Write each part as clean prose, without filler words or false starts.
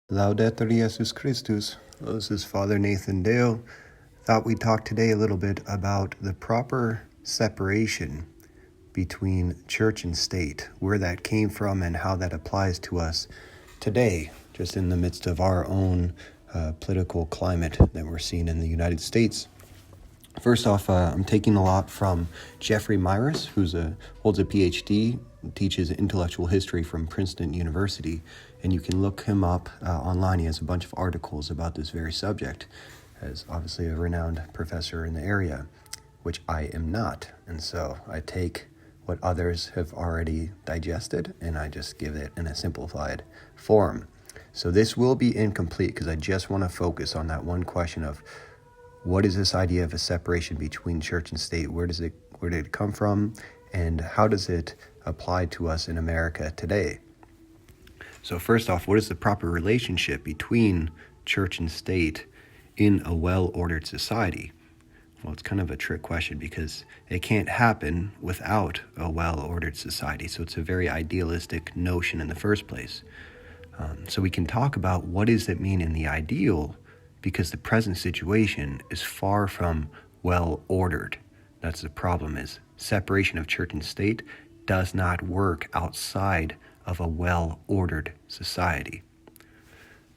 Laudetur Jesus Christus. This is Father Nathan Dail. Thought we'd talk today a little bit about the proper separation between church and state, where that came from and how that applies to us today, just in the midst of our own political climate that we're seeing in the United States. First off, I'm taking a lot from Jeffrey Myers, who holds a PhD, teaches intellectual history from Princeton University, and you can look him up online. He has a bunch of articles about this very subject, as obviously a renowned professor in the area, which I am not. And so I take what others have already digested, and I just give it in a simplified form. So this will be incomplete because I just want to focus on that one question of what is this idea of a separation between church and state? Where did it come from? And how does it apply to us in America today? So first off, what is the proper relationship between church and state in a well-ordered society? Well, it's kind of a trick question because it can't happen without a well-ordered society. So it's a very idealistic notion in the first place. So we can talk about what does it mean in the ideal, because the present situation is far from well-ordered. That's the problem, is separation of church and state does not work outside of a well-ordered society.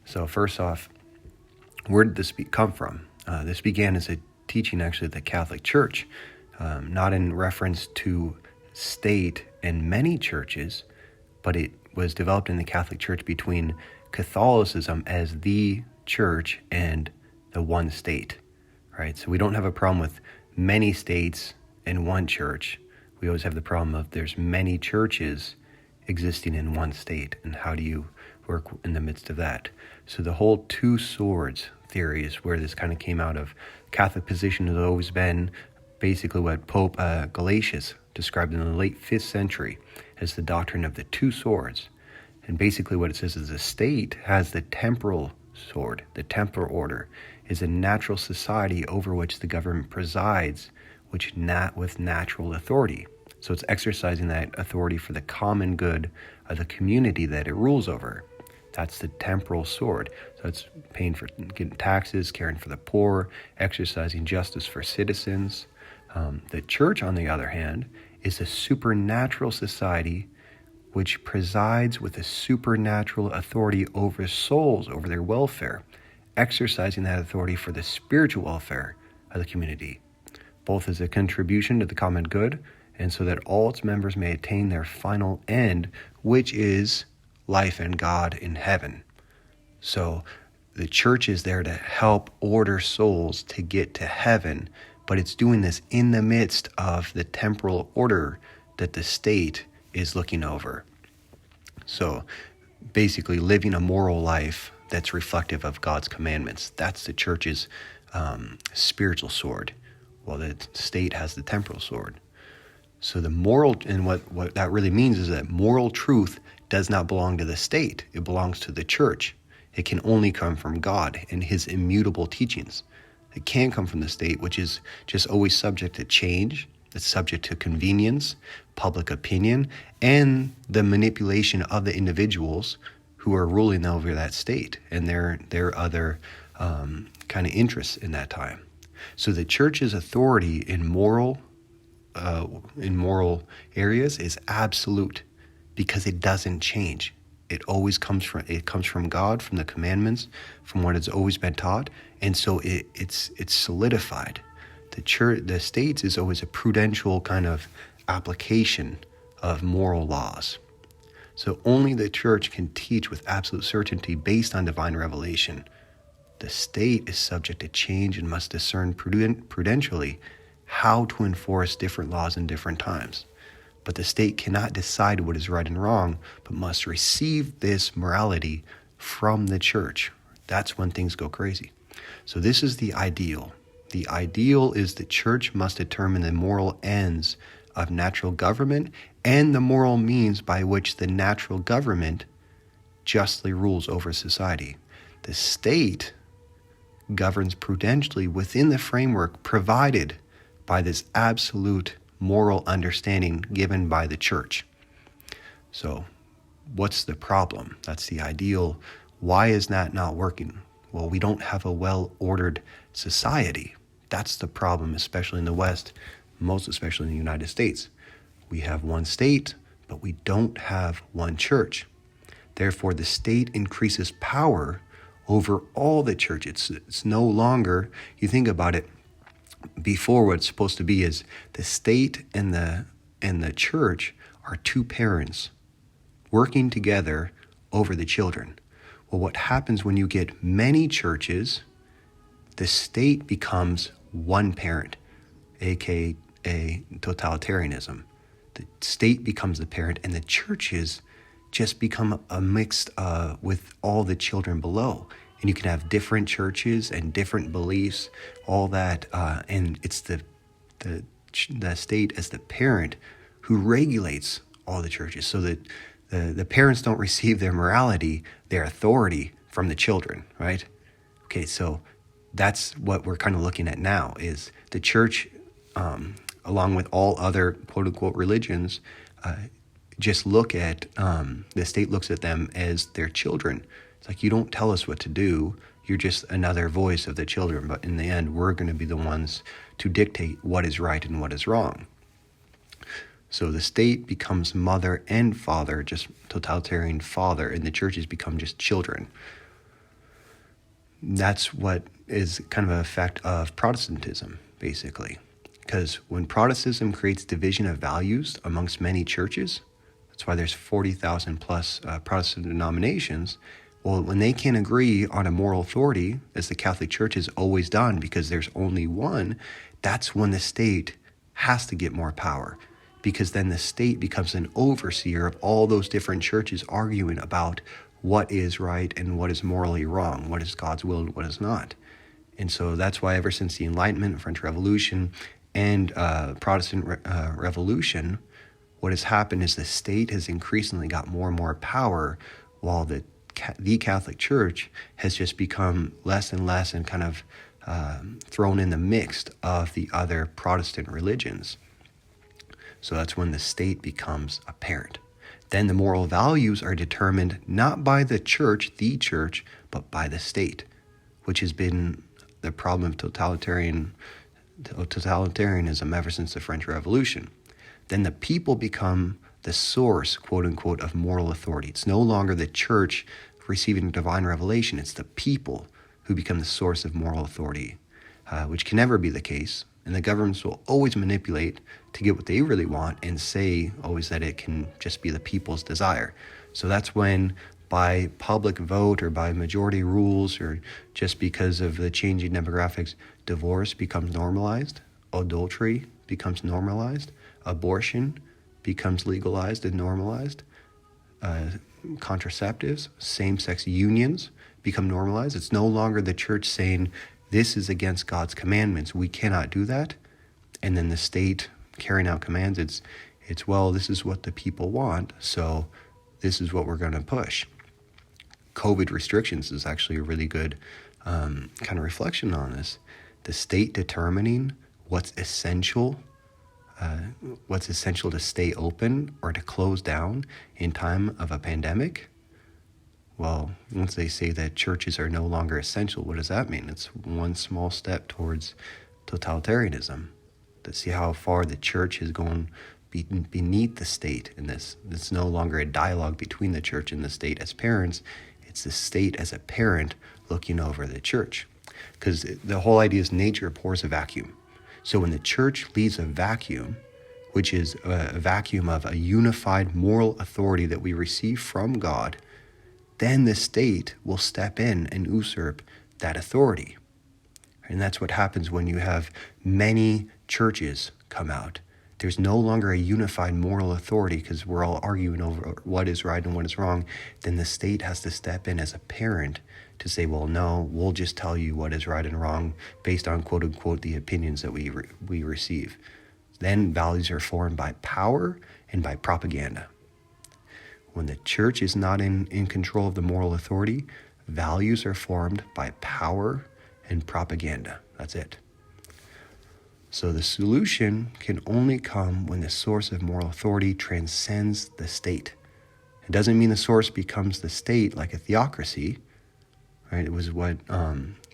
So first off, where did this come from? This began as a teaching actually of the Catholic Church, not in reference to state in many churches, but it was developed in the Catholic Church between Catholicism as the church and the one state, right? So we don't have a problem with many states in one church. We always have the problem of there's many churches existing in one state, and how do you work in the midst of that? So the whole two swords theory is where this kind of came out of. Catholic position has always been basically what Pope Gelasius described in the late 5th century as the doctrine of the two swords. And basically what it says is the state has the temporal sword. The temporal order is a natural society over which the government presides, with natural authority. So it's exercising that authority for the common good of the community that it rules over. That's the temporal sword. So it's paying for getting taxes, caring for the poor, exercising justice for citizens. The church, on the other hand, is a supernatural society which presides with a supernatural authority over souls, over their welfare, exercising that authority for the spiritual welfare of the community, both as a contribution to the common good and so that all its members may attain their final end, which is life and God in heaven. So the church is there to help order souls to get to heaven, but it's doing this in the midst of the temporal order that the state is looking over. So basically living a moral life that's reflective of God's commandments. That's the church's spiritual sword, while the state has the temporal sword. So the moral, and what that really means is that moral truth does not belong to the state. It belongs to the church. It can only come from God and his immutable teachings. It can't come from the state, which is just always subject to change. It's subject to convenience, public opinion, and the manipulation of the individuals who are ruling over that state and their other kind of interests in that time. So the church's authority in moral areas is absolute because it doesn't change. It always comes from God, from the commandments, from what has always been taught, and so it's solidified. The states is always a prudential kind of application of moral laws. So only the church can teach with absolute certainty based on divine revelation. The state is subject to change and must discern prudentially how to enforce different laws in different times. But the state cannot decide what is right and wrong, but must receive this morality from the church. That's when things go crazy. So this is the ideal. The ideal is the church must determine the moral ends of natural government and the moral means by which the natural government justly rules over society. The state governs prudentially within the framework provided by this absolute moral understanding given by the church. So what's the problem? That's the ideal. Why is that not working? Well, we don't have a well-ordered society. That's the problem, especially in the West, most especially in the United States. We have one state, but we don't have one church. Therefore, the state increases power over all the church. It's no longer, you think about it, before what it's supposed to be is the state and the church are two parents working together over the children. Well, what happens when you get many churches, the state becomes one parent, aka totalitarianism. The state becomes the parent, and the churches just become a mixed with all the children below. And you can have different churches and different beliefs, all that, and it's the state as the parent who regulates all the churches, so that the parents don't receive their morality, their authority from the children, right? Okay, so that's what we're kind of looking at now, is the church, along with all other quote-unquote religions, just look at, the state looks at them as their children. It's like, you don't tell us what to do, you're just another voice of the children, but in the end, we're going to be the ones to dictate what is right and what is wrong. So the state becomes mother and father, just totalitarian father, and the churches become just children. That's what is kind of an effect of Protestantism, basically. Because when Protestantism creates division of values amongst many churches, that's why there's 40,000 plus Protestant denominations. Well, when they can't agree on a moral authority, as the Catholic Church has always done, because there's only one, that's when the state has to get more power. Because then the state becomes an overseer of all those different churches arguing about what is right and what is morally wrong, what is God's will and what is not. And so that's why ever since the Enlightenment, French Revolution, and Protestant Revolution, what has happened is the state has increasingly got more and more power, while the Catholic Church has just become less and less and kind of thrown in the mix of the other Protestant religions. So that's when the state becomes a parent. Then the moral values are determined not by the church, but by the state, which has been the problem of totalitarianism ever since the French Revolution. Then the people become the source, quote unquote, of moral authority. It's no longer the church receiving divine revelation. It's the people who become the source of moral authority, which can never be the case. And the governments will always manipulate to get what they really want and say always that it can just be the people's desire. So that's when, by public vote or by majority rules, or just because of the changing demographics, divorce becomes normalized, adultery becomes normalized, abortion becomes legalized and normalized, contraceptives, same-sex unions become normalized. It's no longer the church saying, this is against God's commandments, we cannot do that. And then the state carrying out commands, it's well, this is what the people want, so this is what we're going to push. COVID restrictions is actually a really good kind of reflection on this. The state determining what's essential to stay open or to close down in time of a pandemic. Well, once they say that churches are no longer essential, what does that mean? It's one small step towards totalitarianism. To see how far the church has gone beneath the state in this. It's no longer a dialogue between the church and the state as parents. It's the state as a parent looking over the church. Because the whole idea is nature abhors a vacuum. So when the church leaves a vacuum, which is a vacuum of a unified moral authority that we receive from God, then the state will step in and usurp that authority. And that's what happens when you have many churches come out. There's no longer a unified moral authority because we're all arguing over what is right and what is wrong. Then the state has to step in as a parent to say, well, no, we'll just tell you what is right and wrong based on, quote unquote, the opinions that we receive. Then values are formed by power and by propaganda. When the church is not in control of the moral authority, values are formed by power and propaganda. That's it. So the solution can only come when the source of moral authority transcends the state. It doesn't mean the source becomes the state like a theocracy, right? It was what,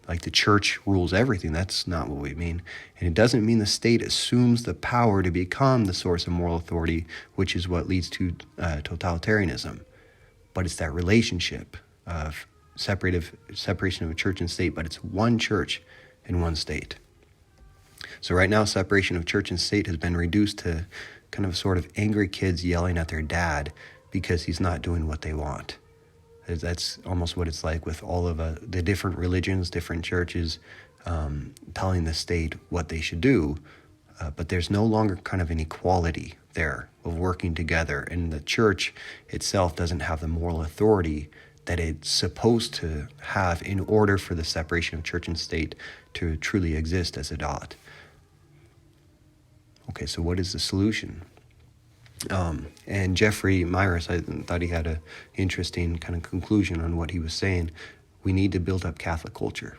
like the church rules everything. That's not what we mean. And it doesn't mean the state assumes the power to become the source of moral authority, which is what leads to totalitarianism. But it's that relationship of separation of church and state, but it's one church and one state. So right now, separation of church and state has been reduced to kind of sort of angry kids yelling at their dad because he's not doing what they want. That's almost what it's like with all of the different religions, different churches, telling the state what they should do. But there's no longer kind of an equality there of working together. And the church itself doesn't have the moral authority that it's supposed to have in order for the separation of church and state to truly exist as it ought. Okay, so what is the solution? And Jeffrey Myers, I thought he had an interesting kind of conclusion on what he was saying. We need to build up Catholic culture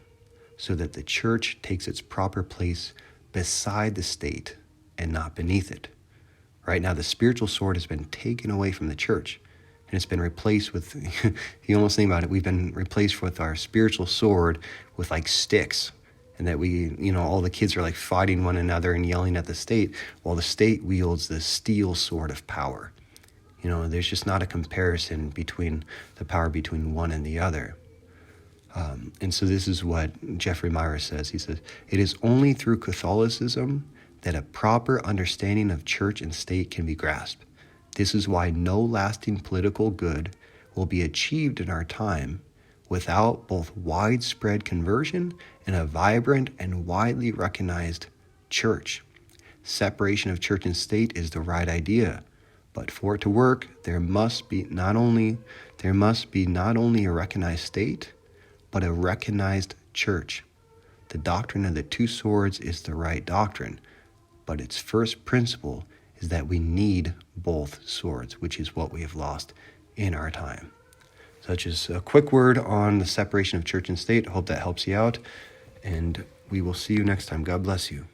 so that the church takes its proper place beside the state and not beneath it. Right now, the spiritual sword has been taken away from the church, and it's been replaced with, you almost think about it, we've been replaced with our spiritual sword with like sticks. And that all the kids are like fighting one another and yelling at the state, while the state wields the steel sword of power. There's just not a comparison between the power between one and the other. And so this is what Jeffrey Myers says. He says, it is only through Catholicism that a proper understanding of church and state can be grasped. This is why no lasting political good will be achieved in our time without both widespread conversion and a vibrant and widely recognized church. Separation of church and state is the right idea, but for it to work, there must be not only a recognized state, but a recognized church. The doctrine of the two swords is the right doctrine, but its first principle is that we need both swords, which is what we have lost in our time. Such as a quick word on the separation of church and state. I hope that helps you out, and we will see you next time. God bless you.